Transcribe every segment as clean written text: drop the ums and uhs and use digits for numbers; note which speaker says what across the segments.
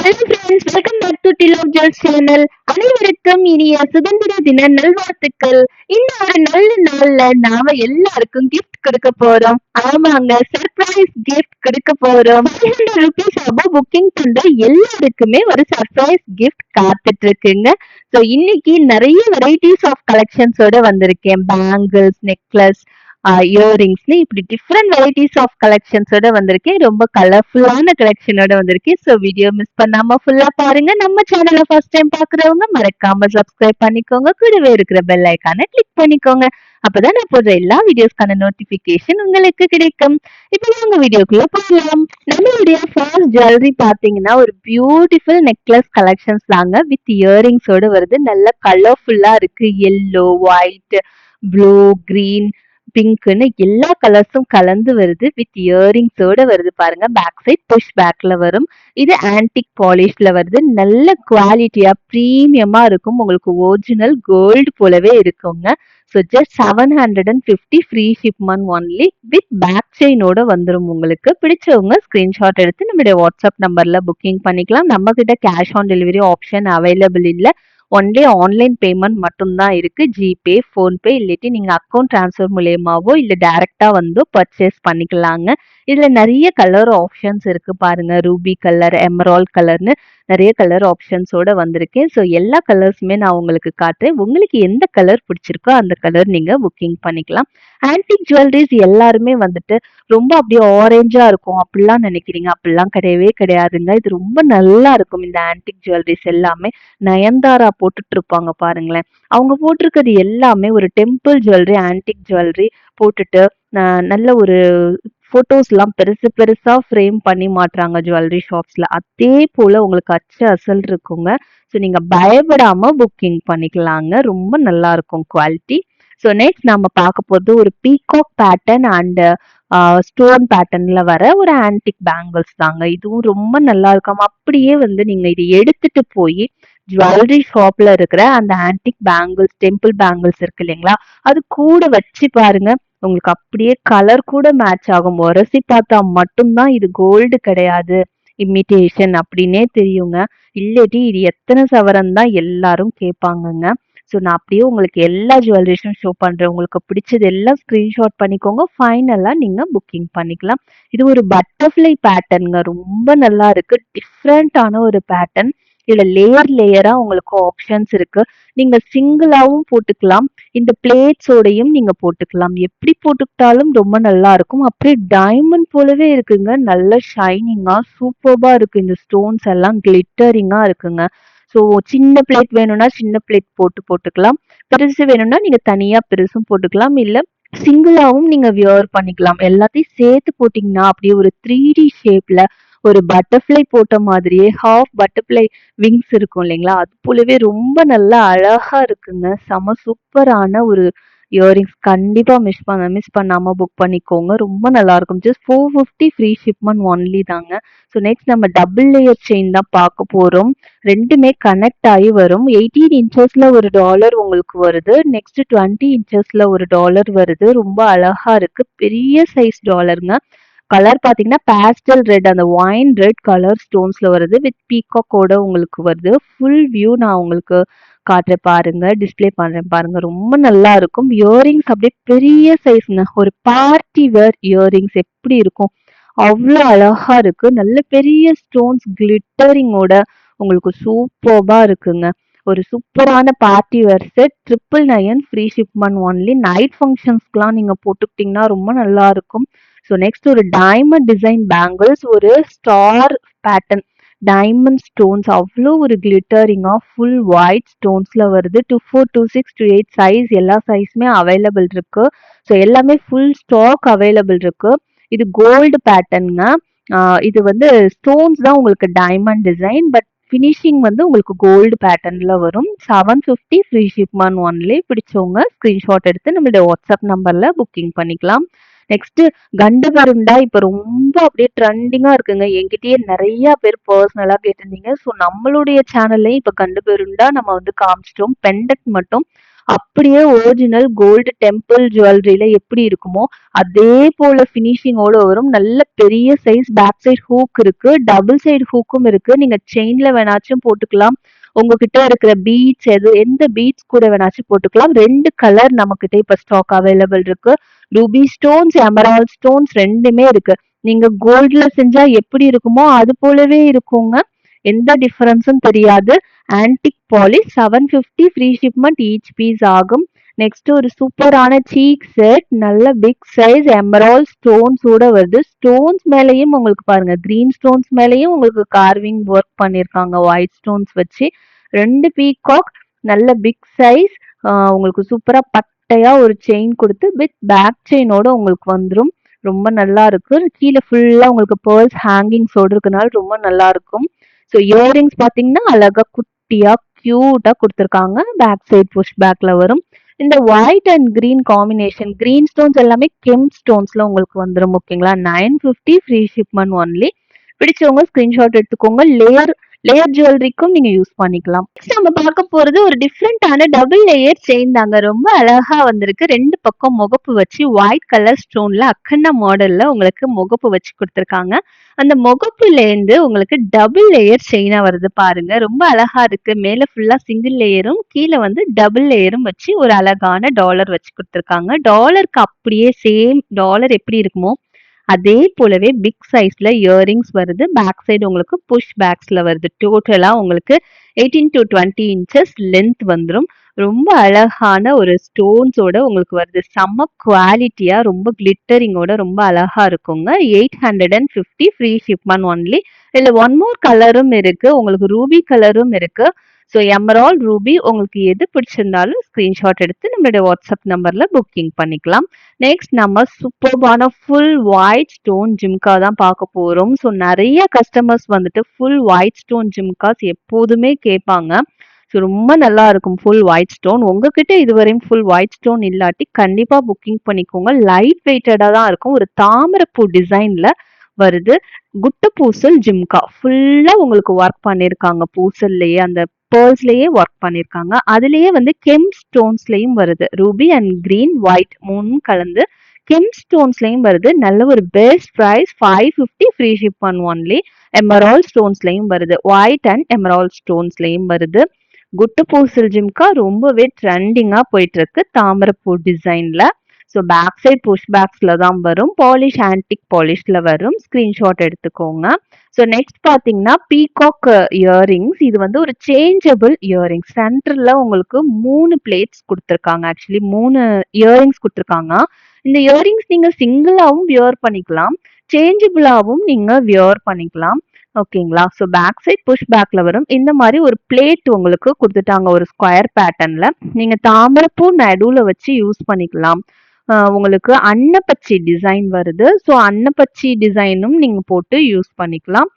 Speaker 1: Hello friends, welcome back to Tilok jewels channel. அனைவருக்கும் இனிய சுதந்திர தின நல்வாழ்த்துக்கள். இந்த ஒரு நல்ல நாள்ல நாம எல்லாருக்கும் gift கொடுக்க போறோம். ஆமாங்க, சர்ப்ரைஸ் gift கொடுக்க போறோம். 500 rupees above புக்கிங் பண்ற எல்லாருக்குமே ஒரு சர்ப்ரைஸ் gift காத்துட்டு இருக்குங்க. ஸோ இன்னைக்கு நிறைய வெரைட்டிஸ் ஆஃப் கலெக்ஷன்ஸோட வந்திருக்கேன். பேங்கிள்ஸ், நெக்லஸ், இயரிங்ஸ்னு இப்படி டிஃப்ரெண்ட் வெரைட்டிஸ் ஆஃப் கலெக்ஷன்ஸோட வந்திருக்கேன். ரொம்ப கலர்ஃபுல்லான கலெக்ஷனோட வந்திருக்கேன். ஸோ வீடியோ மிஸ் பண்ணாம ஃபுல்லா பாருங்க. நம்ம சேனலை ஃபர்ஸ்ட் டைம் பாக்குறவங்க மறக்காம சப்ஸ்கிரைப் பண்ணிக்கோங்க. கூடவே இருக்கிற பெல் ஐக்கானை கிளிக் பண்ணிக்கோங்க. அப்பதான் நான் போடுற எல்லா வீடியோஸ்க்கான நோட்டிபிகேஷன் உங்களுக்கு கிடைக்கும். இப்போ உங்க வீடியோக்குள்ள போகலாம். நம்மளுடைய ஃபர்ஸ்ட் ஜுவல்லரி பாத்தீங்கன்னா ஒரு பியூட்டிஃபுல் நெக்லஸ் கலெக்ஷன்ஸ் தாங்க வித் இயரிங்ஸோட வருது. நல்ல கலர்ஃபுல்லா இருக்கு. எல்லோ, ஒயிட், ப்ளூ, கிரீன், பிங்க்னு எல்லா கலர்ஸும் கலந்து வருது. வித் இயரிங்ஸோட வருது பாருங்க. பேக் சைட் புஷ் பேக்ல வரும். இது ஆன்டிக் பாலிஷ்ல வருது. நல்ல குவாலிட்டியா பிரீமியமா இருக்கும். உங்களுக்கு ஒரிஜினல் கோல்டு போலவே இருக்குங்க. So just 750 free shipment only with back செயினோட வந்துடும். உங்களுக்கு பிடிச்சவங்க ஸ்கிரீன்ஷாட் எடுத்து நம்மளுடைய வாட்ஸ்அப் நம்பர்ல புக்கிங் பண்ணிக்கலாம். நம்ம கிட்ட cash on delivery option available இல்லை. ஒன்லி ஆன்லைன் பேமெண்ட் மட்டும்தான் இருக்கு. ஜிபே, ஃபோன்பே இல்லாட்டி நீங்க அக்கௌண்ட் ட்ரான்ஸ்ஃபர் மூலியமாவோ இல்ல டைரக்டா வந்து பர்ச்சேஸ் பண்ணிக்கலாங்க. இதுல நிறைய கலர் ஆப்ஷன்ஸ் இருக்கு பாருங்க. ரூபி கலர், எமரால்ட் கலர்னு நிறைய கலர் ஆப்ஷன்ஸோட வந்திருக்கேன். ஸோ எல்லா கலர்ஸுமே நான் உங்களுக்கு காட்டுறேன். உங்களுக்கு எந்த கலர் பிடிச்சிருக்கோ அந்த கலர் நீங்க புக்கிங் பண்ணிக்கலாம். ஆன்டிக் ஜுவல்லரிஸ் எல்லாருமே வந்துட்டு ரொம்ப அப்படியே ஆரஞ்சா இருக்கும் அப்படிலாம் நினைக்கிறீங்க. அப்படிலாம் கிடையவே கிடையாதுங்க. இது ரொம்ப நல்லா இருக்கும். இந்த ஆன்டிக் ஜுவல்லரிஸ் எல்லாமே நயன்தாரா போட்டுட்டு இருப்பாங்க பாருங்களேன். அவங்க போட்டிருக்கிறது எல்லாமே ஒரு டெம்பிள் ஜுவல்லரி, ஆன்டிக் ஜுவல்லரி போட்டுட்டு நல்ல ஒரு போட்டோஸ்லாம் பெருசு பெருசா ஃப்ரேம் பண்ணி மாட்டுறாங்க ஜுவல்லரி ஷாப்ஸ்ல. அதே போல உங்களுக்கு அச்சு அசல் இருக்குங்க. ஸோ நீங்க பயப்படாம புக்கிங் பண்ணிக்கலாங்க. ரொம்ப நல்லா இருக்கும் குவாலிட்டி. ஸோ நெக்ஸ்ட் நம்ம பார்க்க போறது ஒரு பீகாக் பேட்டர்ன் அண்ட் ஸ்டோன் பேட்டர்ன்ல வர ஒரு ஆன்டிக் பேங்கிள்ஸ் தாங்க. இதுவும் ரொம்ப நல்லா இருக்கும். அப்படியே வந்து நீங்க இதை எடுத்துட்டு போய் ஜுவல்லரி ஷாப்ல இருக்கிற அந்த ஆன்டிக் பேங்கிள்ஸ், டெம்பிள் பேங்கிள்ஸ் இருக்கு இல்லைங்களா, அது கூட வச்சு பாருங்க. உங்களுக்கு அப்படியே கலர் கூட மேட்ச் ஆகும். உரசி பார்த்தா மட்டும்தான் இது கோல்டு கிடையாது, இமிட்டேஷன் அப்படின்னே தெரியுங்க. இல்லாட்டி இது எத்தனை சவரன் தான் எல்லாரும் கேட்பாங்கங்க. ஸோ நான் அப்படியே உங்களுக்கு எல்லா ஜுவல்லரிஸும் ஷோ பண்றேன். உங்களுக்கு பிடிச்சது எல்லாம் ஸ்கிரீன்ஷாட் பண்ணிக்கோங்க. ஃபைனலா நீங்க புக்கிங் பண்ணிக்கலாம். இது ஒரு பட்டர்ஃப்ளை பேட்டர்னுங்க. ரொம்ப நல்லா இருக்கு. டிஃப்ரெண்டான ஒரு பேட்டர்ன். இதுல லேயர் லேயரா உங்களுக்கு ஆப்ஷன்ஸ் இருக்கு. நீங்க சிங்கிளாவும் போட்டுக்கலாம். இந்த பிளேட்ஸோடையும் நீங்க போட்டுக்கலாம். எப்படி போட்டுக்கிட்டாலும் ரொம்ப நல்லா இருக்கும். அப்படியே டைமண்ட் போலவே இருக்குங்க. நல்ல ஷைனிங்கா சூப்பர்பா இருக்கு. இந்த ஸ்டோன்ஸ் எல்லாம் கிளிட்டரிங்கா இருக்குங்க. ஸோ சின்ன பிளேட் வேணும்னா சின்ன பிளேட் போட்டுக்கலாம். பெருசு வேணும்னா நீங்க தனியா பெருசும் போட்டுக்கலாம். இல்ல சிங்கிளாவும் நீங்க வியர் பண்ணிக்கலாம். எல்லாத்தையும் சேர்த்து போட்டீங்கன்னா அப்படியே ஒரு 3D ஷேப்ல ஒரு பட்டர்ஃப்ளை போட்ட மாதிரியே ஹாஃப் பட்டர்ஃப்ளை விங்ஸ் இருக்கும் இல்லைங்களா, அது போலவே ரொம்ப நல்லா அழகா இருக்குங்க. செம சூப்பரான ஒரு இயரிங்ஸ். கண்டிப்பா மிஸ் பண்ணாம புக் பண்ணிக்கோங்க. ரொம்ப நல்லா இருக்கும். ஜஸ்ட் 450 ஃப்ரீ ஷிப்மெண்ட் ஒன்லி தாங்க. ஸோ நெக்ஸ்ட் நம்ம டபுள் லேயர் செயின் தான் பார்க்க போறோம். ரெண்டுமே கனெக்ட் ஆகி வரும். 18 இன்ச்சஸ்ல ஒரு டாலர் உங்களுக்கு வருது. நெக்ஸ்ட் 20 இன்ச்சஸ்ல ஒரு டாலர் வருது. ரொம்ப அழகா இருக்கு. பெரிய சைஸ் டாலருங்க. கலர் பாத்தீங்கன்னா பேஸ்டல் ரெட், அந்த ஒயின் ரெட் கலர் ஸ்டோன்ஸ்ல வருது. வித் பீகாக்கோட உங்களுக்கு வருது. ஃபுல் வியூ நான் உங்களுக்கு காட்டுறேன் பாருங்க. டிஸ்ப்ளே பண்றேன் பாருங்க. ரொம்ப நல்லா இருக்கும். இயரிங்ஸ் அப்படியே பெரிய சைஸ்ங்க. ஒரு பார்ட்டி வேர் இயரிங்ஸ் எப்படி இருக்கும் அவ்வளோ அழகா இருக்கு. நல்ல பெரிய ஸ்டோன்ஸ் கிளிட்டரிங்கோட உங்களுக்கு சூப்பர்பா இருக்குங்க. ஒரு சூப்பரான party wear set. 999 free shipment only. Night ஃபங்க்ஷன்ஸ்க்குலாம் நீங்க போட்டுக்கிட்டீங்கன்னா ரொம்ப நல்லா இருக்கும். ஸோ நெக்ஸ்ட் ஒரு டைமண்ட் டிசைன் பேங்கிள்ஸ், ஒரு ஸ்டார் பேட்டர்ன் டைமண்ட் ஸ்டோன்ஸ் அவ்வளோ ஒரு கிளிட்டரிங்கா ஃபுல் ஒயிட் ஸ்டோன்ஸ்ல வருது. 24, 26, 28 சைஸ் எல்லா சைஸுமே அவைலபிள் இருக்கு. ஸோ எல்லாமே ஃபுல் ஸ்டாக் அவைலபிள் இருக்கு. இது கோல்டு பேட்டர்னுங்க. இது வந்து ஸ்டோன்ஸ் தான் உங்களுக்கு டைமண்ட் டிசைன், பட் ஃபினிஷிங் வந்து உங்களுக்கு கோல்டு பேட்டர்ன்ல வரும். 750 ஃப்ரீ ஷிப்மெண்ட் ஒன்லி. பிடிச்சவங்க ஸ்கிரீன்ஷாட் எடுத்து நம்மளுடைய வாட்ஸ்அப் நம்பர்ல புக்கிங் பண்ணிக்கலாம். நெக்ஸ்ட் கண்டு பருண்டா இப்ப ரொம்ப அப்படியே ட்ரெண்டிங்கா இருக்குங்க. என்கிட்டயே நிறைய பேர் பர்சனலா கேட்டிருந்தீங்க. ஸோ நம்மளுடைய சேனல்லையும் இப்ப கண்டு பருண்டா நம்ம வந்து காமிச்சிட்டோம். பெண்டன்ட் மட்டும் அப்படியே ஒரிஜினல் கோல்டு டெம்பிள் ஜுவல்லரியில எப்படி இருக்குமோ அதே போல ஃபினிஷிங்கோட வரும். நல்ல பெரிய சைஸ் பேக் சைடு ஹூக் இருக்கு. டபுள் சைடு ஹூக்கும் இருக்கு. நீங்க செயின்ல வேணாச்சும் போட்டுக்கலாம். உங்ககிட்ட இருக்கிற பீட்ஸ் எந்த பீட்ஸ் கூட வேணாச்சும் போட்டுக்கலாம். 2 கலர் நம்மகிட்ட இப்ப ஸ்டாக் அவைலபிள் இருக்கு. ரூபி ஸ்டோன்ஸ், எமரால்ட் ஸ்டோன்ஸ் 2மே இருக்கு. நீங்க கோல்ட்ல செஞ்சா எப்படி இருக்குமோ அது போலவே இருக்குங்க. எந்த டிஃபரன்ஸும் தெரியாது. Antique polish 750 free shipment each piece ஆகும். நெக்ஸ்ட் ஒரு சூப்பரான சீக் செட், நல்ல பிக் சைஸ் எமரால்ட் ஸ்டோன்ஸோட வருது. ஸ்டோன்ஸ் மேலேயும் உங்களுக்கு பாருங்க, கிரீன் ஸ்டோன்ஸ் மேலேயும் உங்களுக்கு கார்விங் ஒர்க் பண்ணியிருக்காங்க ஒயிட் ஸ்டோன்ஸ் வச்சு. 2 பீகாக், நல்ல பிக் சைஸ், உங்களுக்கு சூப்பரா பட்டையா ஒரு செயின் கொடுத்து வித் பேக் செயினோட உங்களுக்கு வந்துடும். ரொம்ப நல்லா இருக்கு. கீழே ஃபுல்லா உங்களுக்கு பேர்ல்ஸ் ஹேங்கிங்ஸோட இருக்கனால ரொம்ப நல்லா இருக்கும். ஸோ இயரிங்ஸ் பார்த்தீங்கன்னா அழகா குட்டியா கியூட்டா கொடுத்துருக்காங்க. பேக் சைடு புஷ் பேக்ல வரும். இந்த white and green combination, green stones எல்லாமே கெம் ஸ்டோன்ஸ்ல உங்களுக்கு வந்துடும். ஓகேங்களா, 950 ஃப்ரீ ஷிப்மெண்ட் ஒன்லி. பிடிச்சவங்க ஸ்கிரீன்ஷாட் எடுத்துக்கோங்க. லேயர் லேயர் ஜுவல்லரிக்கும் நீங்க யூஸ் பண்ணிக்கலாம். நெக்ஸ்ட் நம்ம பார்க்க போறது ஒரு டிஃப்ரெண்டான டபுள் லேயர் செயின் தாங்க. ரொம்ப அழகா வந்திருக்கு. 2 பக்கம் முகப்பு வச்சு ஒயிட் கலர் ஸ்டோன்ல அக்கன்னா மாடல்ல உங்களுக்கு முகப்பு வச்சு கொடுத்துருக்காங்க. அந்த முகப்புல இருந்து உங்களுக்கு டபுள் லேயர் செயினா வருது பாருங்க. ரொம்ப அழகா இருக்கு. மேல ஃபுல்லா சிங்கிள் லேயரும் கீழே வந்து டபுள் லேயரும் வச்சு ஒரு அழகான டாலர் வச்சு கொடுத்துருக்காங்க. டாலருக்கு அப்படியே சேம் டாலர் எப்படி இருக்குமோ அதே போலவே பிக் சைஸ்ல இயரிங்ஸ் வருது. பேக் சைடு உங்களுக்கு புஷ் பேக்ஸ்ல வருது. டோட்டலா உங்களுக்கு 18 to 20 இன்ச்சஸ் லென்த் வந்துடும். ரொம்ப அழகான ஒரு ஸ்டோன்ஸோட உங்களுக்கு வருது. செம்ம குவாலிட்டியா ரொம்ப கிளிட்டரிங்கோட ரொம்ப அழகா இருக்குங்க. 850 ஃப்ரீ ஷிப்மெண்ட் ஒன்லி. இதுல ஒன் மோர் கலரும் இருக்கு. உங்களுக்கு ரூபி கலரும் இருக்கு. ஸோ எமரால்ட், ரூபி உங்களுக்கு எது பிடிச்சிருந்தாலும் ஸ்கிரீன்ஷாட் எடுத்து நம்மளுடைய வாட்ஸ்அப் நம்பர்ல புக்கிங் பண்ணிக்கலாம். நெக்ஸ்ட் நம்ம சூப்பர்பான ஃபுல் ஒயிட் ஸ்டோன் ஜிம்கா தான் பார்க்க போறோம். ஸோ நிறைய கஸ்டமர்ஸ் வந்துட்டு ஃபுல் ஒயிட் ஸ்டோன் ஜிம்காஸ் எப்போதுமே கேட்பாங்க. ஸோ ரொம்ப நல்லா இருக்கும் ஃபுல் ஒயிட் ஸ்டோன். உங்ககிட்ட இதுவரையும் ஃபுல் ஒயிட் ஸ்டோன் இல்லாட்டி கண்டிப்பா புக்கிங் பண்ணிக்கோங்க. லைட் வெயிட்டடா தான் இருக்கும். ஒரு தாமரைப்பூ டிசைன்ல வருது. குட்ட பூசல் ஜிம்கா ஃபுல்லா உங்களுக்கு ஒர்க் பண்ணிருக்காங்க. பூசல்லையே அந்த பேர்ல்ஸ்லயே ஒர்க் பண்ணிருக்காங்க. அதுலயே வந்து கெம் ஸ்டோன்ஸ்லயும் வருது. ரூபி அண்ட் கிரீன் ஒயிட் 3 கலந்து கெம் ஸ்டோன்ஸ்லயும் வருது. நல்ல ஒரு best price 550 free shipment only. Emerald ஸ்டோன்ஸ்லயும் வருது. ஒயிட் அண்ட் எமரால்ட் ஸ்டோன்ஸ்லயும் வருது. குட்டு பூசல் ஜிம்கா ரொம்பவே ட்ரெண்டிங்கா போயிட்டு இருக்கு தாமரைப்பூ டிசைன்ல. ஸோ பேக் சைட் புஷ் பேக்ஸ்ல தான் வரும். பாலிஷ் ஆன்டிக் பாலிஷ்ல வரும். ஸ்கிரீன்ஷாட் எடுத்துக்கோங்க. ஸோ நெக்ஸ்ட் பார்த்தீங்கன்னா பீகாக் இயரிங்ஸ். இது வந்து ஒரு சேஞ்சபிள் இயரிங்ஸ். சென்டர்ல உங்களுக்கு 3 பிளேட்ஸ் கொடுத்துருக்காங்க. ஆக்சுவலி 3 இயரிங்ஸ் கொடுத்துருக்காங்க. இந்த இயரிங்ஸ் நீங்க சிங்கிளாவும் வியர் பண்ணிக்கலாம், சேஞ்சபிளாவும் நீங்க வியர் பண்ணிக்கலாம். ஓகேங்களா, ஸோ பேக் சைட் புஷ் பேக்ல வரும். இந்த மாதிரி ஒரு பிளேட் உங்களுக்கு கொடுத்துட்டாங்க ஒரு ஸ்கொயர் பேட்டர்ன்ல. நீங்க தாமரைப்பூ நடுவுல வச்சு யூஸ் பண்ணிக்கலாம். உங்களுக்கு அன்னப்பச்சி டிசைன் வருது. ஸோ அன்னப்பச்சி டிசைனும் நீங்க போட்டு யூஸ் பண்ணிக்கலாம்.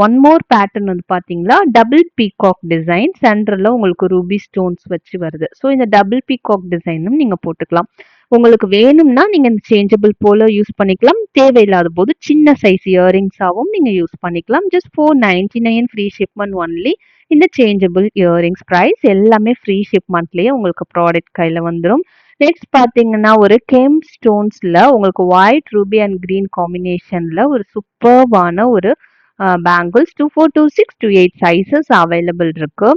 Speaker 1: ஒன் மோர் பேட்டர்ன் வந்து பாத்தீங்களா, டபுள் பீகாக் டிசைன். சென்டர்ல உங்களுக்கு ரூபி ஸ்டோன்ஸ் வச்சு வருது. ஸோ இந்த டபுள் பீகாக் டிசைனும் நீங்க போட்டுக்கலாம். உங்களுக்கு வேணும்னா நீங்க இந்த சேஞ்சபிள் போல யூஸ் பண்ணிக்கலாம். தேவையில்லாத போது சின்ன சைஸ் இயரிங்ஸாவும் நீங்க யூஸ் பண்ணிக்கலாம். Just 499 free shipment only. இந்த சேஞ்சபிள் இயரிங்ஸ் பிரைஸ் எல்லாமே ஃப்ரீ ஷிப்மெண்ட்லயே உங்களுக்கு ப்ராடக்ட் கையில வந்துடும். நெக்ஸ்ட் பாத்தீங்கன்னா ஒரு கெம் ஸ்டோன்ஸ்ல உங்களுக்கு ஒயிட் ரூபி அண்ட் கிரீன் காம்பினேஷன்ல ஒரு சூப்பர்வான ஒரு பேங்கிள்ஸ் 2426 to 8 சைசஸ் அவைலபிள் இருக்கு.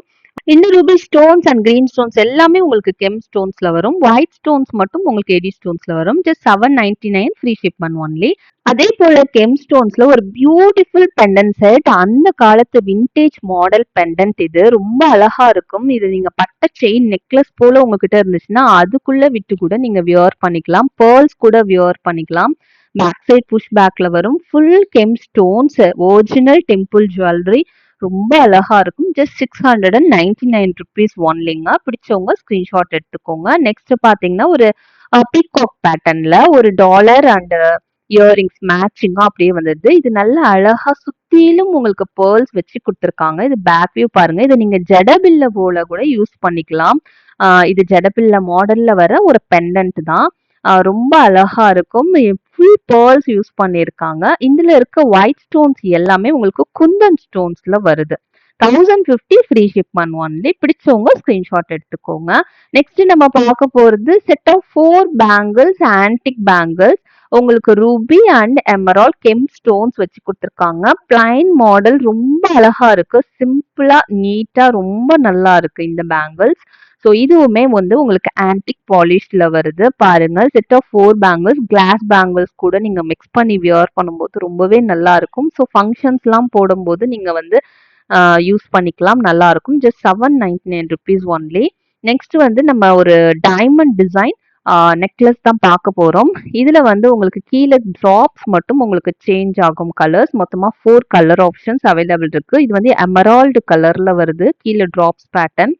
Speaker 1: இந்த Ruby stones and green stones எல்லாமே உங்களுக்கு கெம் ஸ்டோன்ஸ்ல வரும். ஒயிட் ஸ்டோன்ஸ் மட்டும் உங்களுக்கு எடி ஸ்டோன்ஸ்ல வரும். Just 799 free shipment only. அதே போல கெம் ஸ்டோன்ஸ்ல ஒரு பியூட்டிஃபுல் பெண்டன்ட் செட். அந்த காலத்து விண்டேஜ் மாடல் பெண்டன்ட். இது ரொம்ப அழகா இருக்கும். இது நீங்க பட்ட செயின் நெக்லஸ் போல உங்ககிட்ட இருந்துச்சுன்னா அதுக்குள்ள விட்டு கூட நீங்க வியர் பண்ணிக்கலாம். பேர்ல்ஸ் கூட வியர் பண்ணிக்கலாம். பேக் சைட் புஷ் பேக்ல வரும். Full gem stones, original temple jewellery. ரொம்ப அழகா இருக்கும். ஜஸ்ட் 699 ருபீஸ் ஒன்லிங்க. பிடிச்சவங்க ஸ்கிரீன்ஷாட் எடுத்துக்கோங்க. நெக்ஸ்ட் பாத்தீங்கன்னா ஒரு பீகாக் பேட்டர்ன்ல ஒரு டாலர் அண்ட் இயரிங்ஸ் மேட்சிங்கா அப்படியே வந்தது. இது நல்ல அழகா சுத்திலும் உங்களுக்கு பேர்ல்ஸ் வச்சு கொடுத்துருக்காங்க. இது பேக் வியூ பாருங்க. இதை நீங்க ஜடபில்ல போல கூட யூஸ் பண்ணிக்கலாம். இது ஜடபில்ல மாடல்ல வர ஒரு பெண்டன்ட் தான்.
Speaker 2: ரொம்ப அழகா இருக்கும். ஃபுல் பேர்ல்ஸ் யூஸ் பண்ணியிருக்காங்க. இதுல இருக்க ஒயிட் ஸ்டோன்ஸ் எல்லாமே உங்களுக்கு குந்தன் ஸ்டோன்ஸ்ல வருது. 1050 ஃப்ரீ ஷிப்மெண்ட் ஒன்லி. பிடிச்சவங்க ஸ்கிரீன்ஷாட் எடுத்துக்கோங்க. நெக்ஸ்ட் நம்ம பார்க்க போறது set of 4 bangles, antique bangles. உங்களுக்கு ruby and emerald gem stones வச்சு கொடுத்துருக்காங்க. பிளைன் மாடல் ரொம்ப அழகா இருக்கு. சிம்பிளா நீட்டா ரொம்ப நல்லா இருக்கு இந்த பேங்கிள்ஸ். ஸோ இதுவுமே வந்து உங்களுக்கு ஆன்டிக் பாலிஷ்ல வருது. பாருங்க, set of 4 bangles, glass bangles கூட நீங்க மிக்ஸ் பண்ணி வியர் பண்ணும்போது ரொம்பவே நல்லா இருக்கும். ஸோ ஃபங்க்ஷன்ஸ்லாம் போடும்போது நீங்க வந்து யூஸ் பண்ணிக்கலாம். நல்லா இருக்கும். Just 799 rupees only. நெக்ஸ்ட் வந்து நம்ம ஒரு டைமண்ட் டிசைன் நெக்லஸ் தான் பார்க்க போறோம். இதுல வந்து உங்களுக்கு கீழே டிராப்ஸ் மட்டும் உங்களுக்கு சேஞ்ச் ஆகும் கலர்ஸ். மொத்தமா 4 கலர் ஆப்ஷன்ஸ் அவைலபிள் இருக்கு. இது வந்து எமரால்டு கலர்ல வருது. கீழே டிராப்ஸ் பேட்டர்ன்.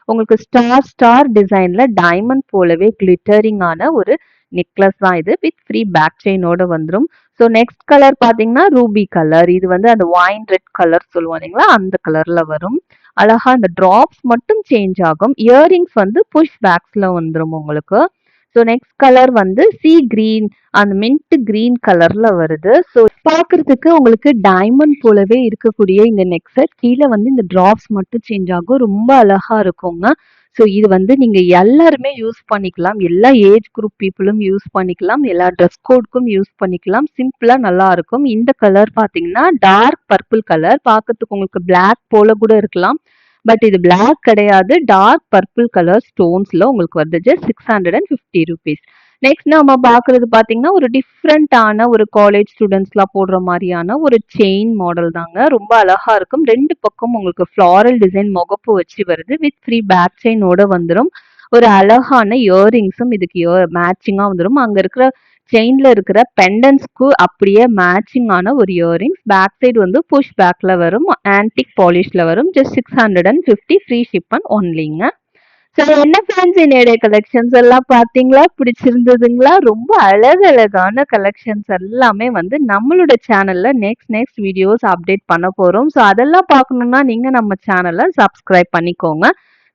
Speaker 2: உங்களுக்கு ஸ்டார் ஸ்டார் டிசைன்ல டைமண்ட் போலவே கிளிட்டரிங் ஆன ஒரு நெக்லஸ் தான் இது. வித் ஃப்ரீ பேக் செயினோட வந்துடும். ஸோ நெக்ஸ்ட் கலர் பார்த்தீங்கன்னா ரூபி கலர். இது வந்து அந்த ஒயின் ரெட் கலர் சொல்லுவோம் இல்லைங்களா, அந்த கலர்ல வரும். அழகா இந்த டிராப்ஸ் மட்டும் சேஞ்ச் ஆகும். இயரிங்ஸ் வந்து புஷ் பேக்ஸ்ல வந்துடும் உங்களுக்கு. ஸோ நெக்ஸ்ட் கலர் வந்து சி கிரீன், அந்த மின்ட் கிரீன் கலர்ல வருது. ஸோ பார்க்கறதுக்கு உங்களுக்கு டைமண்ட் போலவே இருக்கக்கூடிய இந்த நெக் செட் கீழே வந்து இந்த டிராப்ஸ் மட்டும் சேஞ்ச் ஆகும். ரொம்ப அழகா இருக்குங்க. ஸோ இது வந்து நீங்க எல்லாருமே யூஸ் பண்ணிக்கலாம். எல்லா ஏஜ் குரூப் பீப்புளும் யூஸ் பண்ணிக்கலாம். எல்லா ட்ரெஸ் கோடுக்கும் யூஸ் பண்ணிக்கலாம். சிம்பிளா நல்லா இருக்கும். இந்த கலர் பாத்தீங்கன்னா டார்க் பர்பிள் கலர். பார்க்கறதுக்கு உங்களுக்கு பிளாக் போல கூட இருக்கலாம். பட் இது பிளாக் கிடையாது. டார்க் பர்பிள் கலர் ஸ்டோன்ஸ்ல உங்களுக்கு வருது. Just 650 rupees. நெக்ஸ்ட் நம்ம பார்க்கறது பாத்தீங்கன்னா ஒரு டிஃப்ரெண்டான ஒரு காலேஜ் ஸ்டூடெண்ட்ஸ்லாம் போடுற மாதிரியான ஒரு செயின் மாடல் தாங்க. ரொம்ப அழகா இருக்கும். 2 பக்கம் உங்களுக்கு ஃப்ளாரல் டிசைன் முகப்பு வச்சு வருது. வித் ஃப்ரீ பேக் செயினோட வந்துடும். ஒரு அழகான இயரிங்ஸும் இதுக்கு மேட்சிங்கா வந்துடும். அங்க இருக்கிற செயின்ல இருக்கிற பெண்டன்ஸ்க்கு அப்படியே மேட்சிங்கான ஒரு இயரிங்ஸ். பேக் சைடு வந்து புஷ் பேக்ல வரும். ஆன்டிக் பாலிஷ்ல வரும். ஜஸ்ட் 650 ஃப்ரீ ஷிப்மெண்ட் ஒன்லிங்க. ஸோ என்ன ஃப்ரெண்ட்ஸ், என்னுடைய கலெக்ஷன்ஸ் எல்லாம் பார்த்தீங்களா? பிடிச்சிருந்ததுங்களா? ரொம்ப அழகழகான கலெக்ஷன்ஸ் எல்லாமே வந்து நம்மளோட சேனல்ல நெக்ஸ்ட் வீடியோஸ் அப்டேட் பண்ண போறோம். ஸோ அதெல்லாம் பார்க்கணும்னா நீங்க நம்ம சேனலை சப்ஸ்கிரைப் பண்ணிக்கோங்க.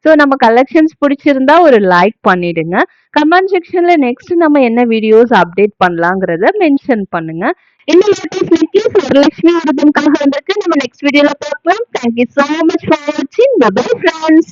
Speaker 2: ஸோ நம்ம கலெக்ஷன்ஸ் பிடிச்சிருந்தா ஒரு லைக் பண்ணிடுங்க. கமெண்ட் செக்ஷன்ல நெக்ஸ்ட் நம்ம என்ன வீடியோஸ் அப்டேட் பண்ணலாங்கிறத மென்ஷன் பண்ணுங்க. இந்த லேட்டஸ்ட் நெக்லஸ் வரலட்சுமி விரதம்காக வந்திருக்கு. நம்ம நெக்ஸ்ட் வீடியோல பார்க்கலாம். Thank you so much for watching. Bye bye friends.